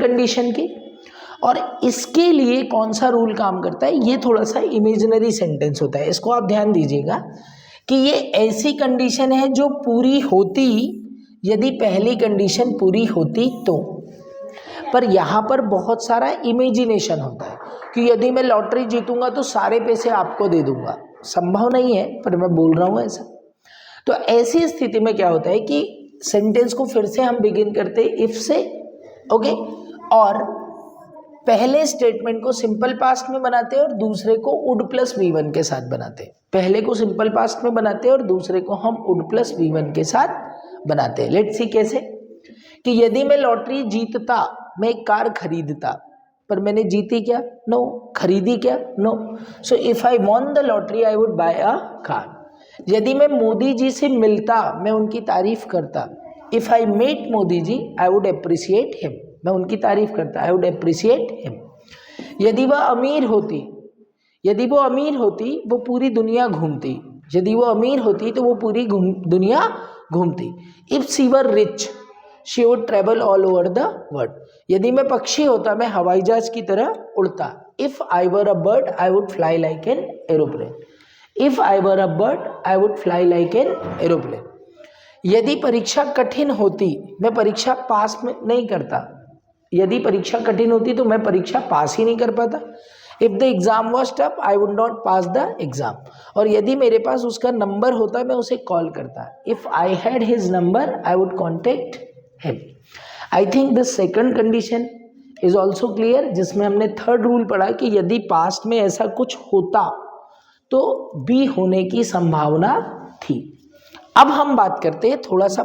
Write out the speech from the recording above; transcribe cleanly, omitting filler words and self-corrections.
Condition की। और इसके लिए कौन सा रूल काम करता है, ये थोड़ा सा इमेजिनरी सेंटेंस होता है, इसको आप ध्यान दीजिएगा कि ये ऐसी कंडीशन है जो पूरी होती यदि पहली कंडीशन पूरी होती तो। पर यहाँ पर बहुत सारा इमेजिनेशन होता है कि यदि मैं लॉटरी जीतूंगा तो सारे पैसे आपको दे दूंगा, संभव नहीं है, पर मैं बोल रहा हूँ ऐसा। तो ऐसी स्थिति में क्या होता है कि सेंटेंस को फिर से हम बिगिन करते हैं इफ से, ओके, और पहले स्टेटमेंट को सिंपल पास्ट में बनाते हैं और दूसरे को वुड प्लस V1 के साथ बनाते हैं। पहले को सिंपल पास्ट में बनाते हैं और दूसरे को हम वुड प्लस V1 के साथ बनाते हैं। लेट्स सी कैसे, कि यदि मैं लॉटरी जीतता, मैं एक कार खरीदता, पर मैंने जीती क्या, नो, खरीदी क्या, no, so if I won the lottery I would buy a car. यदि मैं मोदी जी से मिलता, मैं उनकी तारीफ करता, if I met Modi ji I would appreciate him, मैं उनकी तारीफ करता, आई वुड अप्रिशिएट हिम। यदि वह अमीर होती, यदि वो अमीर होती वो पूरी दुनिया घूमती, यदि वो अमीर होती तो वो पूरी दुनिया घूमती। If she were rich she would travel all over the world. यदि मैं पक्षी होता मैं हवाई जहाज की तरह उड़ता। If I were a bird I would fly like an aeroplane. If I were a bird I would fly like an aeroplane. यदि परीक्षा कठिन होती, मैं परीक्षा पास में नहीं करता, यदि परीक्षा कठिन होती तो मैं परीक्षा पास ही नहीं कर पाता। If the exam was tough I would not pass the exam. और यदि मेरे पास उसका नंबर होता मैं उसे कॉल करता। If I had his number I would contact him. I think the second condition is also clear, जिसमें हमने थर्ड रूल पढ़ा कि यदि पास्ट में ऐसा कुछ होता तो बी होने की संभावना थी। अब हम बात करते हैं थोड़ा सा